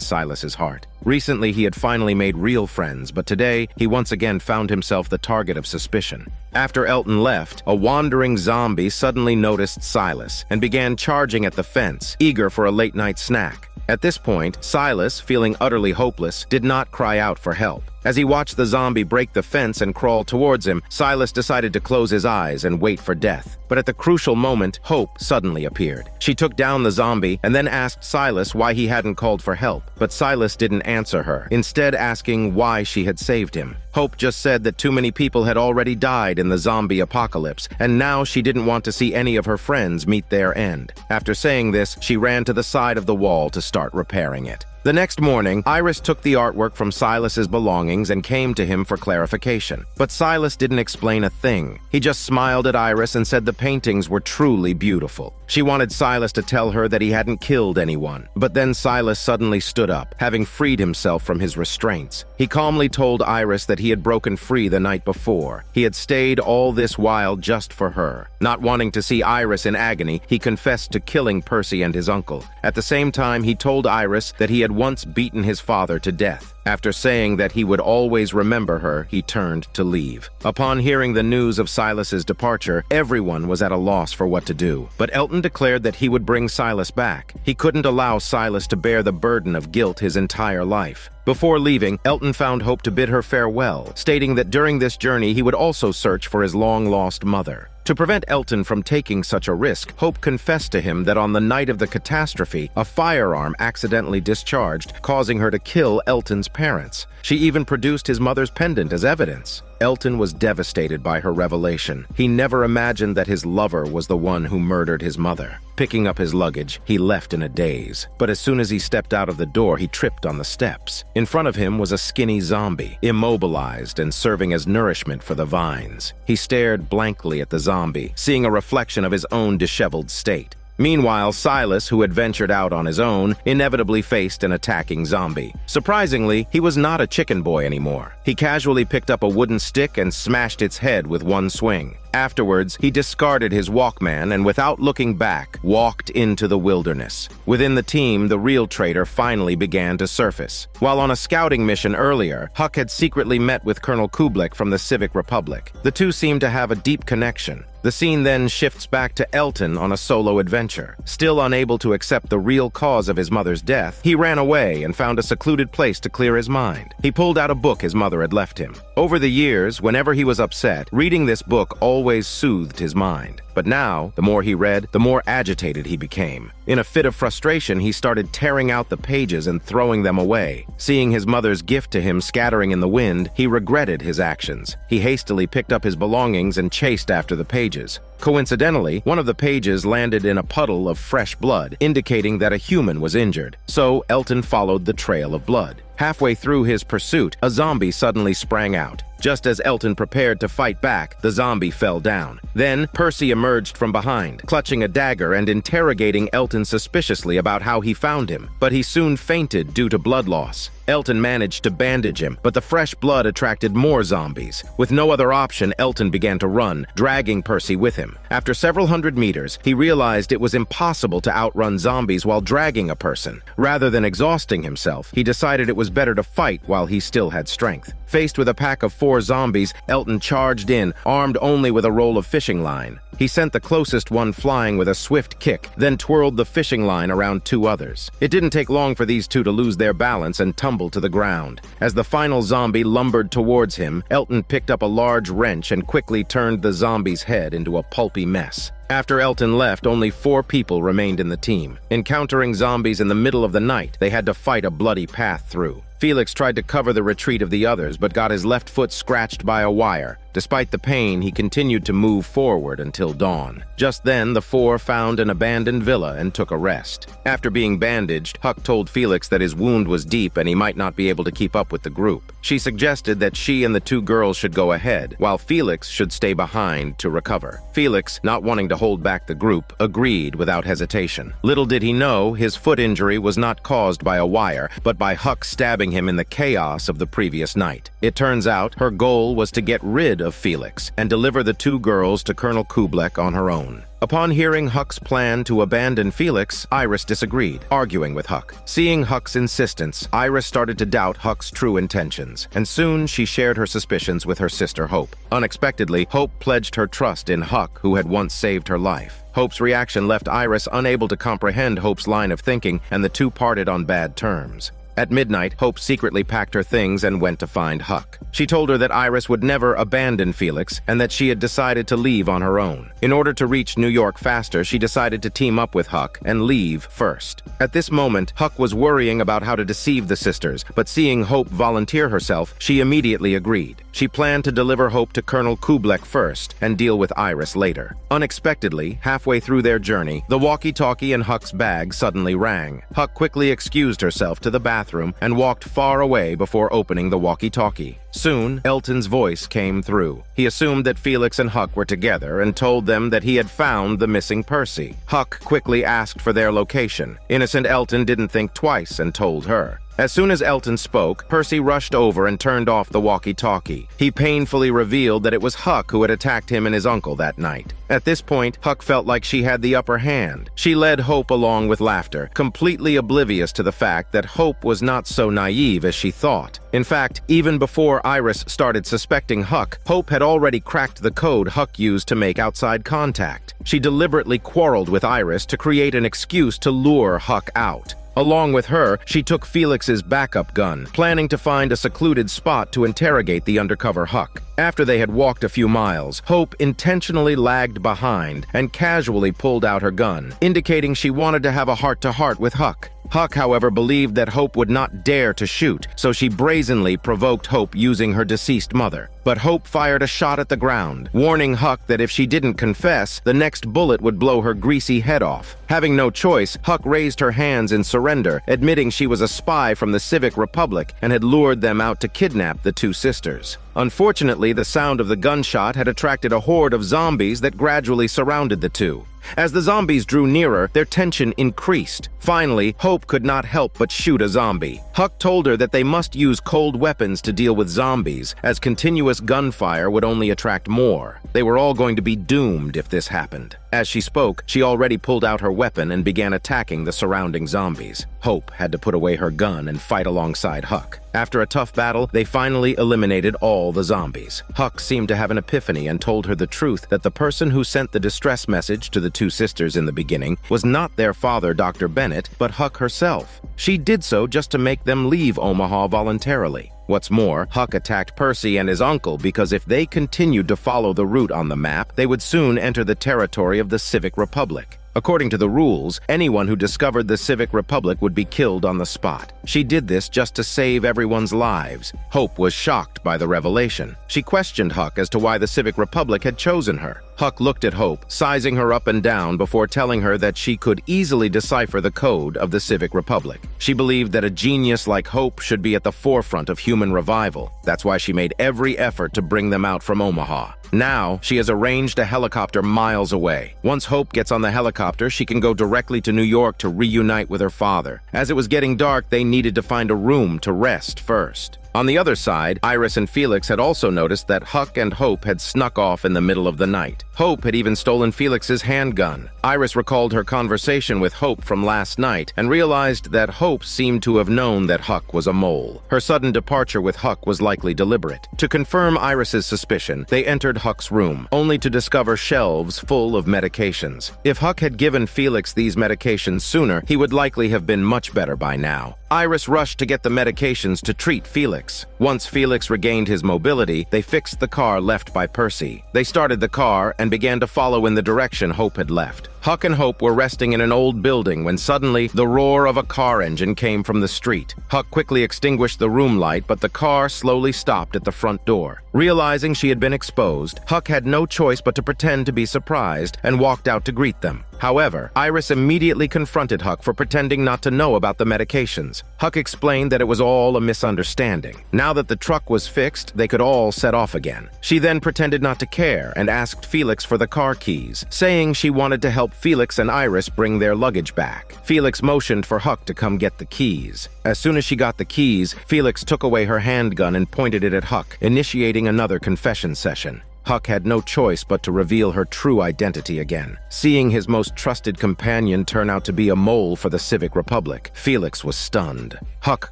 Silas's heart. Recently, he had finally made real friends, but today, he once again found himself the target of suspicion. After Elton left, a wandering zombie suddenly noticed Silas and began charging at the fence, eager for a late-night snack. At this point, Silas, feeling utterly hopeless, did not cry out for help. As he watched the zombie break the fence and crawl towards him, Silas decided to close his eyes and wait for death. But at the crucial moment, Hope suddenly appeared. She took down the zombie and then asked Silas why he hadn't called for help. But Silas didn't answer her, instead asking why she had saved him. Hope just said that too many people had already died in the zombie apocalypse, and now she didn't want to see any of her friends meet their end. After saying this, she ran to the side of the wall to start repairing it. The next morning, Iris took the artwork from Silas's belongings and came to him for clarification. But Silas didn't explain a thing. He just smiled at Iris and said the paintings were truly beautiful. She wanted Silas to tell her that he hadn't killed anyone. But then Silas suddenly stood up, having freed himself from his restraints. He calmly told Iris that he had broken free the night before. He had stayed all this while just for her. Not wanting to see Iris in agony, he confessed to killing Percy and his uncle. At the same time, he told Iris that he had once beaten his father to death. After saying that he would always remember her, he turned to leave. Upon hearing the news of Silas's departure, everyone was at a loss for what to do. But Elton declared that he would bring Silas back. He couldn't allow Silas to bear the burden of guilt his entire life. Before leaving, Elton found Hope to bid her farewell, stating that during this journey he would also search for his long-lost mother. To prevent Elton from taking such a risk, Hope confessed to him that on the night of the catastrophe, a firearm accidentally discharged, causing her to kill Elton's parents. She even produced his mother's pendant as evidence. Elton was devastated by her revelation. He never imagined that his lover was the one who murdered his mother. Picking up his luggage, he left in a daze. But as soon as he stepped out of the door, he tripped on the steps. In front of him was a skinny zombie, immobilized and serving as nourishment for the vines. He stared blankly at the zombie, seeing a reflection of his own disheveled state. Meanwhile, Silas, who had ventured out on his own, inevitably faced an attacking zombie. Surprisingly, he was not a chicken boy anymore. He casually picked up a wooden stick and smashed its head with one swing. Afterwards, he discarded his Walkman and without looking back, walked into the wilderness. Within the team, the real traitor finally began to surface. While on a scouting mission earlier, Huck had secretly met with Colonel Kublik from the Civic Republic. The two seemed to have a deep connection. The scene then shifts back to Elton on a solo adventure. Still unable to accept the real cause of his mother's death, he ran away and found a secluded place to clear his mind. He pulled out a book his mother had left him. Over the years, whenever he was upset, reading this book always soothed his mind. But now, the more he read, the more agitated he became. In a fit of frustration, he started tearing out the pages and throwing them away. Seeing his mother's gift to him scattering in the wind, he regretted his actions. He hastily picked up his belongings and chased after the pages. Coincidentally, one of the pages landed in a puddle of fresh blood, indicating that a human was injured. So Elton followed the trail of blood. Halfway through his pursuit, a zombie suddenly sprang out. Just as Elton prepared to fight back, the zombie fell down. Then, Percy emerged from behind, clutching a dagger and interrogating Elton suspiciously about how he found him. But he soon fainted due to blood loss. Elton managed to bandage him, but the fresh blood attracted more zombies. With no other option, Elton began to run, dragging Percy with him. After several hundred meters, he realized it was impossible to outrun zombies while dragging a person. Rather than exhausting himself, he decided it was better to fight while he still had strength. Faced with a pack of 4 zombies, Elton charged in, armed only with a roll of fishing line. He sent the closest one flying with a swift kick, then twirled the fishing line around 2 others. It didn't take long for these 2 to lose their balance and tumble to the ground. As the final zombie lumbered towards him, Elton picked up a large wrench and quickly turned the zombie's head into a pulpy mess. After Elton left, only 4 people remained in the team. Encountering zombies in the middle of the night, they had to fight a bloody path through. Felix tried to cover the retreat of the others, but got his left foot scratched by a wire. Despite the pain, he continued to move forward until dawn. Just then, the 4 found an abandoned villa and took a rest. After being bandaged, Huck told Felix that his wound was deep and he might not be able to keep up with the group. She suggested that she and the 2 girls should go ahead, while Felix should stay behind to recover. Felix, not wanting to hold back the group, agreed without hesitation. Little did he know, his foot injury was not caused by a wire, but by Huck stabbing him in the chaos of the previous night. It turns out, her goal was to get rid of Felix and deliver the 2 girls to Colonel Kublek on her own. Upon hearing Huck's plan to abandon Felix, Iris disagreed, arguing with Huck. Seeing Huck's insistence, Iris started to doubt Huck's true intentions, and soon she shared her suspicions with her sister Hope. Unexpectedly, Hope pledged her trust in Huck, who had once saved her life. Hope's reaction left Iris unable to comprehend Hope's line of thinking, and the 2 parted on bad terms. At midnight, Hope secretly packed her things and went to find Huck. She told her that Iris would never abandon Felix and that she had decided to leave on her own. In order to reach New York faster, she decided to team up with Huck and leave first. At this moment, Huck was worrying about how to deceive the sisters, but seeing Hope volunteer herself, she immediately agreed. She planned to deliver Hope to Colonel Kublek first and deal with Iris later. Unexpectedly, halfway through their journey, the walkie-talkie in Huck's bag suddenly rang. Huck quickly excused herself to the bathroom and walked far away before opening the walkie-talkie. Soon, Elton's voice came through. He assumed that Felix and Huck were together and told them that he had found the missing Percy. Huck quickly asked for their location. Innocent Elton didn't think twice and told her. As soon as Elton spoke, Percy rushed over and turned off the walkie-talkie. He painfully revealed that it was Huck who had attacked him and his uncle that night. At this point, Huck felt like she had the upper hand. She led Hope along with laughter, completely oblivious to the fact that Hope was not so naive as she thought. In fact, even before Iris started suspecting Huck, Hope had already cracked the code Huck used to make outside contact. She deliberately quarreled with Iris to create an excuse to lure Huck out. Along with her, she took Felix's backup gun, planning to find a secluded spot to interrogate the undercover Huck. After they had walked a few miles, Hope intentionally lagged behind and casually pulled out her gun, indicating she wanted to have a heart-to-heart with Huck. Huck, however, believed that Hope would not dare to shoot, so she brazenly provoked Hope using her deceased mother. But Hope fired a shot at the ground, warning Huck that if she didn't confess, the next bullet would blow her greasy head off. Having no choice, Huck raised her hands in surrender, admitting she was a spy from the Civic Republic and had lured them out to kidnap the 2 sisters. Unfortunately, the sound of the gunshot had attracted a horde of zombies that gradually surrounded the 2. As the zombies drew nearer, their tension increased. Finally, Hope could not help but shoot a zombie. Huck told her that they must use cold weapons to deal with zombies, as continuous gunfire would only attract more. They were all going to be doomed if this happened. As she spoke, she already pulled out her weapon and began attacking the surrounding zombies. Hope had to put away her gun and fight alongside Huck. After a tough battle, they finally eliminated all the zombies. Huck seemed to have an epiphany and told her the truth that the person who sent the distress message to the 2 sisters in the beginning was not their father, Dr. Bennett, but Huck herself. She did so just to make them leave Omaha voluntarily. What's more, Huck attacked Percy and his uncle because if they continued to follow the route on the map, they would soon enter the territory of the Civic Republic. According to the rules, anyone who discovered the Civic Republic would be killed on the spot. She did this just to save everyone's lives. Hope was shocked by the revelation. She questioned Huck as to why the Civic Republic had chosen her. Huck looked at Hope, sizing her up and down before telling her that she could easily decipher the code of the Civic Republic. She believed that a genius like Hope should be at the forefront of human revival. That's why she made every effort to bring them out from Omaha. Now, she has arranged a helicopter miles away. Once Hope gets on the helicopter, she can go directly to New York to reunite with her father. As it was getting dark, they needed to find a room to rest first. On the other side, Iris and Felix had also noticed that Huck and Hope had snuck off in the middle of the night. Hope had even stolen Felix's handgun. Iris recalled her conversation with Hope from last night and realized that Hope seemed to have known that Huck was a mole. Her sudden departure with Huck was likely deliberate. To confirm Iris's suspicion, they entered Huck's room, only to discover shelves full of medications. If Huck had given Felix these medications sooner, he would likely have been much better by now. Iris rushed to get the medications to treat Felix. Once Felix regained his mobility, they fixed the car left by Percy. They started the car and began to follow in the direction Hope had left. Huck and Hope were resting in an old building when suddenly the roar of a car engine came from the street. Huck quickly extinguished the room light, but the car slowly stopped at the front door. Realizing she had been exposed, Huck had no choice but to pretend to be surprised and walked out to greet them. However, Iris immediately confronted Huck for pretending not to know about the medications. Huck explained that it was all a misunderstanding. Now that the truck was fixed, they could all set off again. She then pretended not to care and asked Felix for the car keys, saying she wanted to help Felix and Iris bring their luggage back. Felix motioned for Huck to come get the keys. As soon as she got the keys, Felix took away her handgun and pointed it at Huck, initiating another confession session. Huck had no choice but to reveal her true identity again. Seeing his most trusted companion turn out to be a mole for the Civic Republic, Felix was stunned. Huck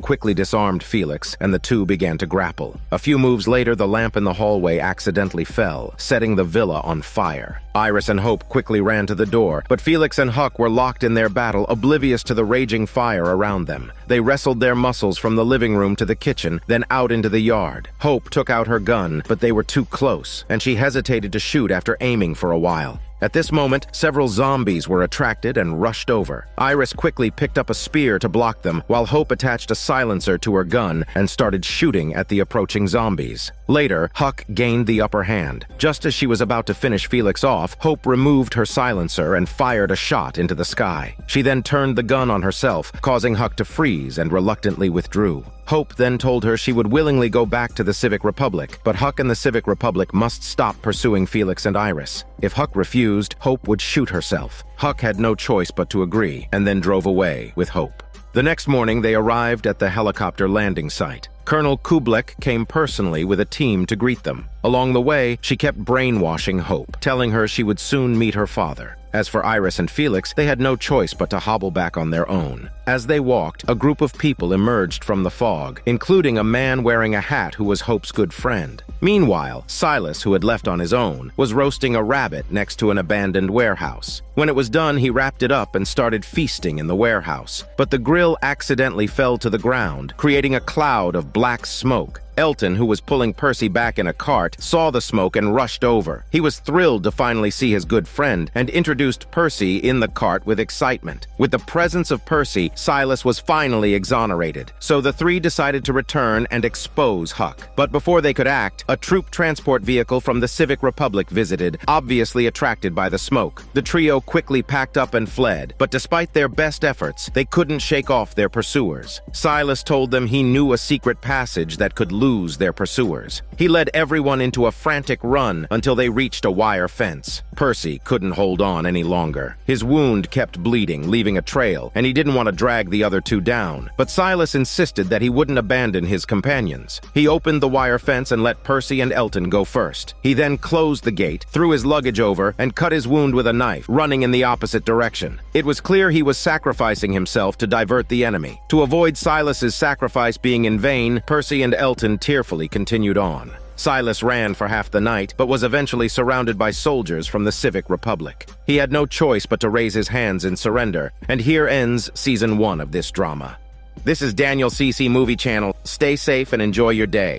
quickly disarmed Felix, and the two began to grapple. A few moves later, the lamp in the hallway accidentally fell, setting the villa on fire. Iris and Hope quickly ran to the door, but Felix and Huck were locked in their battle, oblivious to the raging fire around them. They wrestled their muscles from the living room to the kitchen, then out into the yard. Hope took out her gun, but they were too close, and she hesitated to shoot after aiming for a while. At this moment, several zombies were attracted and rushed over. Iris quickly picked up a spear to block them, while Hope attached a silencer to her gun and started shooting at the approaching zombies. Later, Huck gained the upper hand. Just as she was about to finish Felix off, Hope removed her silencer and fired a shot into the sky. She then turned the gun on herself, causing Huck to freeze and reluctantly withdrew. Hope then told her she would willingly go back to the Civic Republic, but Huck and the Civic Republic must stop pursuing Felix and Iris. If Huck refused, Hope would shoot herself. Huck had no choice but to agree, and then drove away with Hope. The next morning, they arrived at the helicopter landing site. Colonel Kublek came personally with a team to greet them. Along the way, she kept brainwashing Hope, telling her she would soon meet her father. As for Iris and Felix, they had no choice but to hobble back on their own. As they walked, a group of people emerged from the fog, including a man wearing a hat who was Hope's good friend. Meanwhile, Silas, who had left on his own, was roasting a rabbit next to an abandoned warehouse. When it was done, he wrapped it up and started feasting in the warehouse. But the grill accidentally fell to the ground, creating a cloud of black smoke. Elton, who was pulling Percy back in a cart, saw the smoke and rushed over. He was thrilled to finally see his good friend and introduced Percy in the cart with excitement. With the presence of Percy, Silas was finally exonerated, so the three decided to return and expose Huck. But before they could act, a troop transport vehicle from the Civic Republic visited, obviously attracted by the smoke. The trio quickly packed up and fled, but despite their best efforts, they couldn't shake off their pursuers. Silas told them he knew a secret passage that could lose their pursuers. He led everyone into a frantic run until they reached a wire fence. Percy couldn't hold on any longer. His wound kept bleeding, leaving a trail, and he didn't want to drag the other two down. But Silas insisted that he wouldn't abandon his companions. He opened the wire fence and let Percy and Elton go first. He then closed the gate, threw his luggage over, and cut his wound with a knife, running in the opposite direction. It was clear he was sacrificing himself to divert the enemy. To avoid Silas's sacrifice being in vain, Percy and Elton tearfully continued on. Silas ran for half the night, but was eventually surrounded by soldiers from the Civic Republic. He had no choice but to raise his hands in surrender, and here ends Season 1 of this drama. This is Daniel CC Movie Channel. Stay safe and enjoy your day.